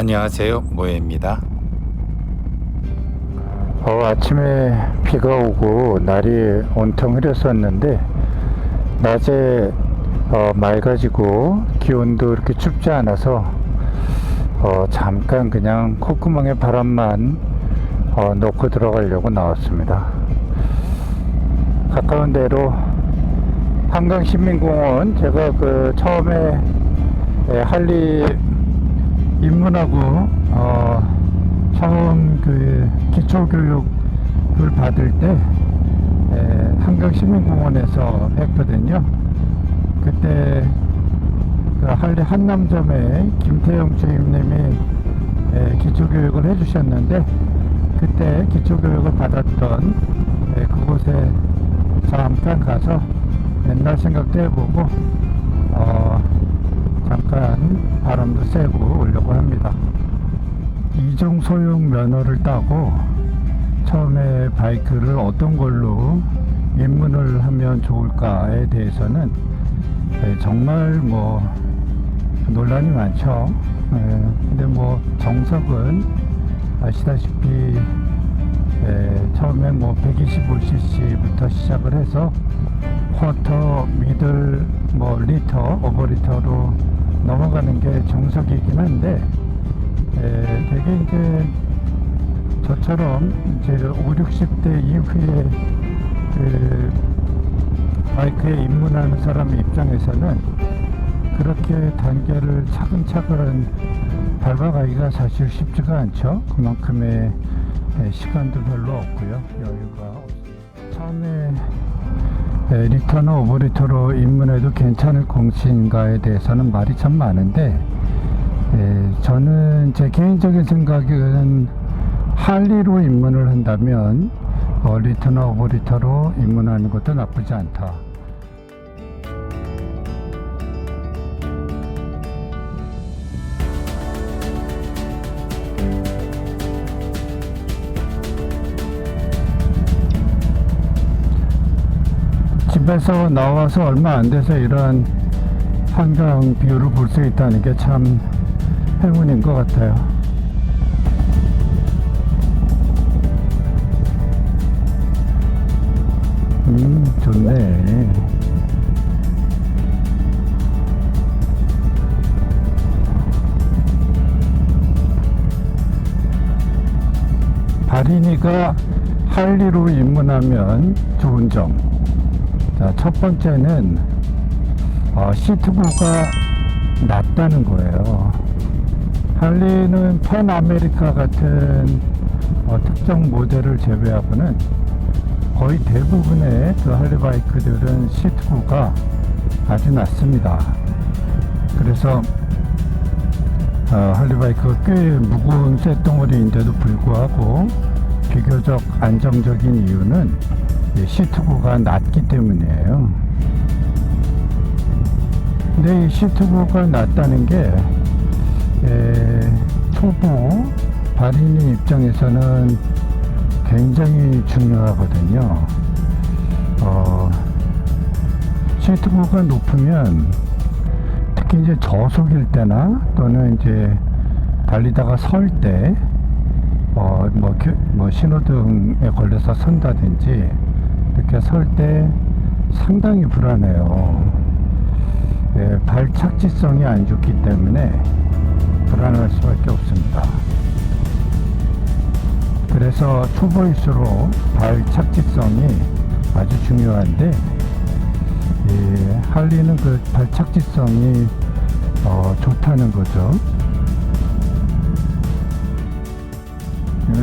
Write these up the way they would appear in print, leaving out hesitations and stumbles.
안녕하세요, 모에입니다. 아침에 비가 오고 날이 온통 흐렸었는데 낮에 맑아지고 기온도 이렇게 춥지 않아서 잠깐 그냥 콧구멍에 바람만 넣고 들어가려고 나왔습니다. 가까운 데로 한강시민공원, 제가 그 처음에 한리 입문하고 처음 그 기초교육을 받을 때 한강시민공원에서 했거든요. 그때 그 한리 한남점에 김태영 주임님이 기초교육을 해주셨는데, 그때 기초교육을 받았던 그곳에 잠깐 가서 옛날 생각도 해보고 잠깐 바람도 쐬고 오려고 합니다. 이종 소형 면허를 따고 처음에 바이크를 어떤 걸로 입문을 하면 좋을까에 대해서는 정말 뭐 논란이 많죠. 근데 뭐 정석은 아시다시피 처음에 뭐 125cc부터 시작을 해서 쿼터, 미들, 뭐 리터, 오버리터로 넘어가는 게 정석이긴 한데, 되게 이제 저처럼 이제 5, 60대 이후에 그 바이크에 입문하는 사람 입장에서는 그렇게 단계를 차근차근 밟아가기가 사실 쉽지가 않죠. 그만큼의 시간도 별로 없고요, 여유가 없어요. 처음에 리터나 오버리터로 입문해도 괜찮을 공시인가에 대해서는 말이 참 많은데, 저는 제 개인적인 생각은 할리로 입문을 한다면 리터나 오버리터로 입문하는 것도 나쁘지 않다. 집에서 나와서 얼마 안 돼서 이런 한강 뷰를 볼 수 있다는 게 참 행운인 것 같아요. 좋네. 바리니가 할리로 입문하면 좋은 점. 자, 첫 번째는 시트보가 낮다는 거예요. 할리는 팬 아메리카 같은 특정 모델을 제외하고는 거의 대부분의 그 할리 바이크들은 시트보가 아주 낮습니다. 그래서 할리 바이크가 꽤 무거운 쇳덩어리인데도 불구하고 비교적 안정적인 이유는 시트보가 낮기 때문이에요. 근데 이 시트보가 낮다는 게 초보 발인인 입장에서는 굉장히 중요하거든요. 시트보가 높으면 특히 이제 저속일 때나 또는 이제 달리다가 설 때 뭐 신호등에 걸려서 선다든지 이렇게 설 때 상당히 불안해요. 발 착지성이 안 좋기 때문에 불안할 수밖에 없습니다. 그래서 초보일수록 발 착지성이 아주 중요한데, 할리는 그 발 착지성이 좋다는 거죠.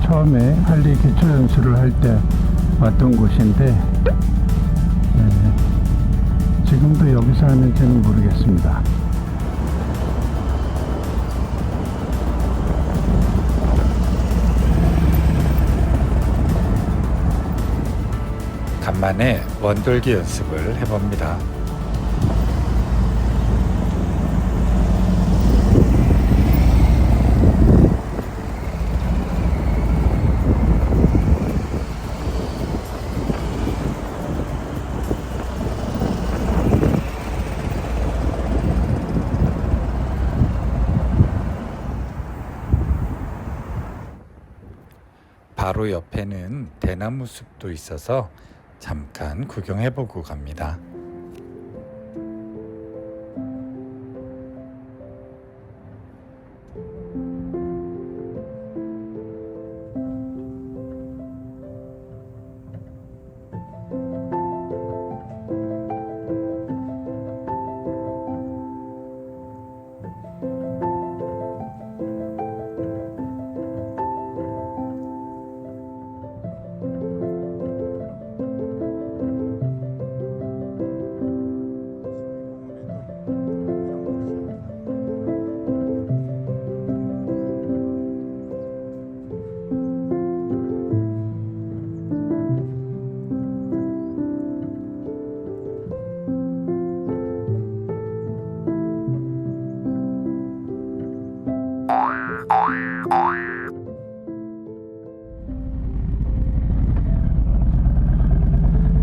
처음에 할리 기초 연수를 할 때 왔던 곳인데, 지금도 여기서 하는지는 모르겠습니다. 간만에 원돌기 연습을 해봅니다. 바로 옆에는 대나무 숲도 있어서 잠깐 구경해보고 갑니다.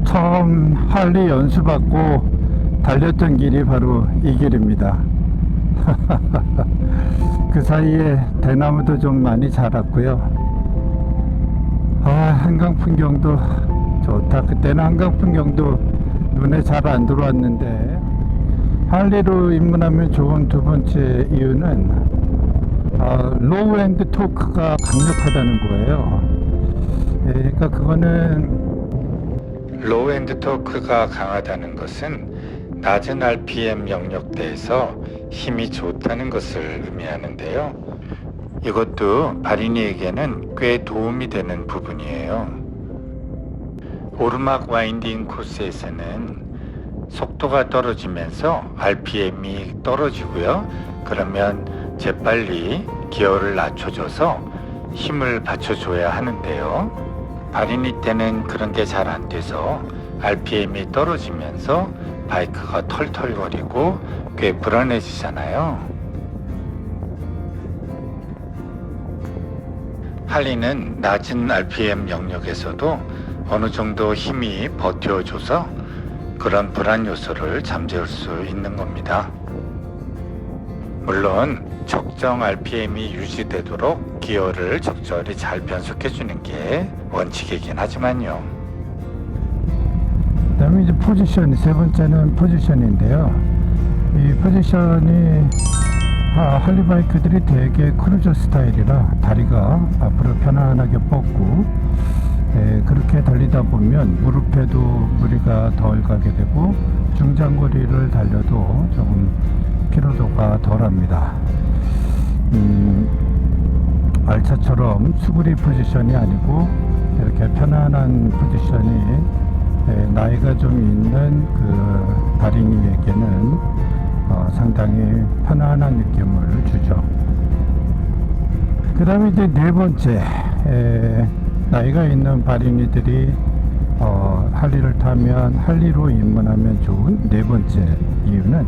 처음 할리 연수받고 달렸던 길이 바로 이 길입니다. 그 사이에 대나무도 좀 많이 자랐고요. 한강 풍경도 좋다. 그때는 한강 풍경도 눈에 잘 안 들어왔는데, 할리로 입문하면 좋은 두 번째 이유는 로우 엔드 토크가 강력하다는 거예요. 그러니까 그거는 로우 엔드 토크가 강하다는 것은 낮은 RPM 영역대에서 힘이 좋다는 것을 의미하는데요. 이것도 발인이에게는 꽤 도움이 되는 부분이에요. 오르막 와인딩 코스에서는 속도가 떨어지면서 RPM이 떨어지고요. 그러면 재빨리 기어를 낮춰줘서 힘을 받쳐줘야 하는데요. 발인이 때는 그런 게 잘 안 돼서 RPM이 떨어지면서 바이크가 털털거리고 꽤 불안해지잖아요. 할리는 낮은 RPM 영역에서도 어느 정도 힘이 버텨줘서 그런 불안 요소를 잠재울 수 있는 겁니다. 물론 적정 RPM이 유지되도록 기어를 적절히 잘 변속해주는 게 원칙이긴 하지만요. 그 다음에 이제 포지션, 세 번째는 포지션인데요. 이 포지션이 할리 바이크들이 되게 크루저 스타일이라 다리가 앞으로 편안하게 뻗고, 그렇게 달리다 보면 무릎에도 무리가 덜 가게 되고 중장거리를 달려도 조금 피로도가 덜합니다. 알차처럼 수그리 포지션이 아니고 이렇게 편안한 포지션이 나이가 좀 있는 그 발인이에게는 상당히 편안한 느낌을 주죠. 그 다음에 이제 네 번째, 나이가 있는 발인이들이 할리를 타면, 할리로 입문하면 좋은 네 번째 이유는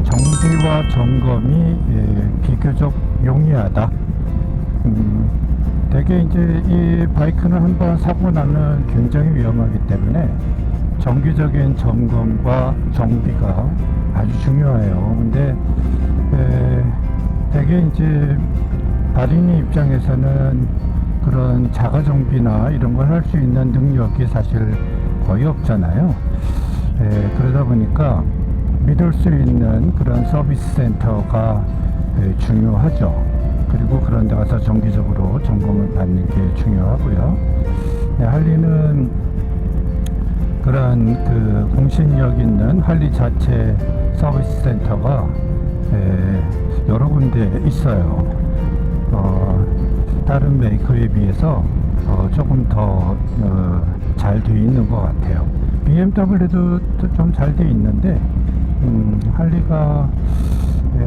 정비와 점검이 비교적 용이하다. 되게 이제 이 바이크는 한번 사고 나면 굉장히 위험하기 때문에 정기적인 점검과 정비가 아주 중요해요. 근데 되게 이제 발인이 입장에서는 그런 자가 정비나 이런 걸 할 수 있는 능력이 사실 거의 없잖아요. 그러다 보니까 믿을 수 있는 그런 서비스 센터가 중요하죠. 그리고 그런 데 가서 정기적으로 점검을 받는 게 중요하고요. 할리는 그런 그 공신력 있는 할리 자체 서비스 센터가 여러 군데 있어요. 다른 메이커에 비해서 조금 더 잘 돼 있는 것 같아요. BMW도 좀 잘 돼 있는데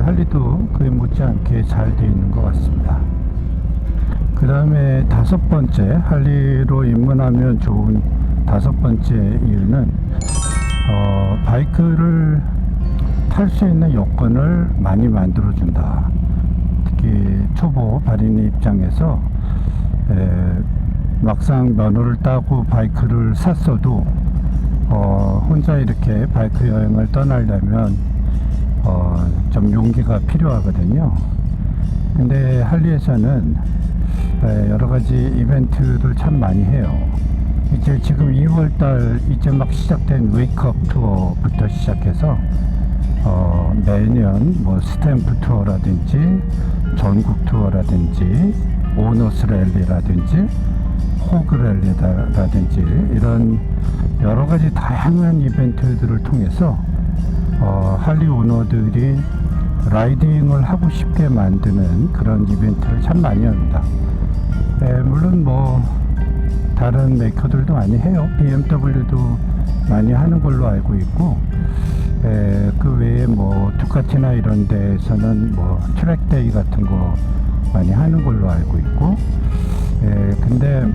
할리도 그에 못지않게 잘 돼 있는 것 같습니다. 그 다음에 다섯 번째, 할리로 입문하면 좋은 다섯 번째 이유는 바이크를 탈 수 있는 여건을 많이 만들어준다. 특히 초보 발인의 입장에서 막상 면허를 따고 바이크를 샀어도 혼자 이렇게 바이크 여행을 떠나려면 좀 용기가 필요하거든요. 근데 할리에서는 여러 가지 이벤트들 참 많이 해요. 이제 지금 2월달 이제 막 시작된 웨이크업 투어부터 시작해서 매년 뭐 스탬프 투어라든지 전국 투어라든지 오너스 랠리라든지 호그 랠리라든지 이런 여러 가지 다양한 이벤트들을 통해서 할리 오너들이 라이딩을 하고 싶게 만드는 그런 이벤트를 참 많이 합니다. 물론 뭐 다른 메이커들도 많이 해요. BMW도 많이 하는 걸로 알고 있고, 그 외에 뭐 두카티나 이런 데에서는 뭐 트랙데이 같은 거 많이 하는 걸로 알고 있고, 근데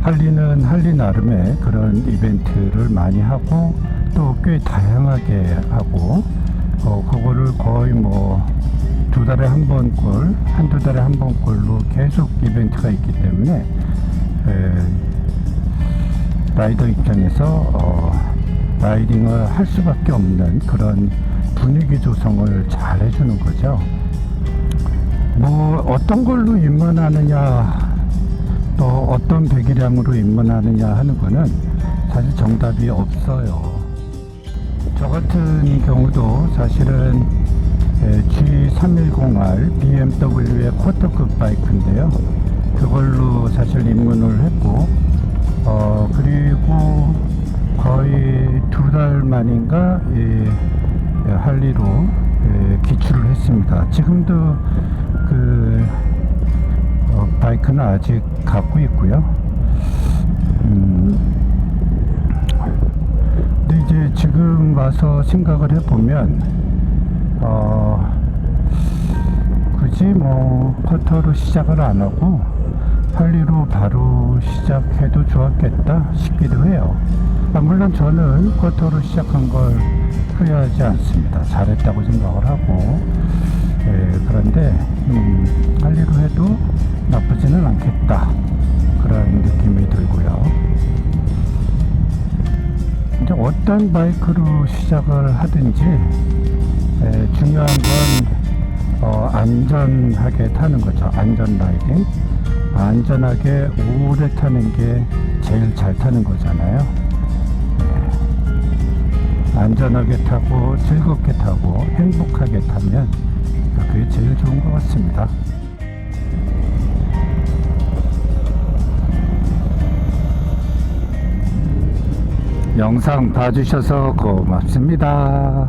할리는 할리 나름의 그런 이벤트를 많이 하고 또 꽤 다양하게 하고, 그거를 거의 뭐 두 달에 한 번꼴, 한두 달에 한 번꼴로 계속 이벤트가 있기 때문에 라이더 입장에서 라이딩을 할 수밖에 없는 그런 분위기 조성을 잘 해주는 거죠. 뭐 어떤 걸로 입문하느냐 또 어떤 배기량으로 입문하느냐 하는 거는 사실 정답이 없어요. 저 같은 경우도 사실은 G310R BMW의 쿼터급 바이크인데요. 그걸로 사실 입문을 했고, 그리고 거의 두 달 만인가 할리로 기출을 했습니다. 지금도 그 바이크는 아직 갖고 있고요. 근데 이제 지금 와서 생각을 해보면 굳이 뭐 쿼터로 시작을 안 하고 할리로 바로 시작해도 좋았겠다 싶기도 해요. 물론 저는 쿼터로 시작한 걸 후회하지 않습니다. 잘했다고 생각을 하고, 그런데 할리로 해도 나쁘지는 않겠다 그런 느낌이 들고요. 이제 어떤 바이크로 시작을 하든지 중요한 건 안전하게 타는 거죠. 안전 라이딩. 안전하게 오래 타는 게 제일 잘 타는 거잖아요. 안전하게 타고 즐겁게 타고 행복하게 타면 그게 제일 좋은 것 같습니다. 영상 봐주셔서 고맙습니다.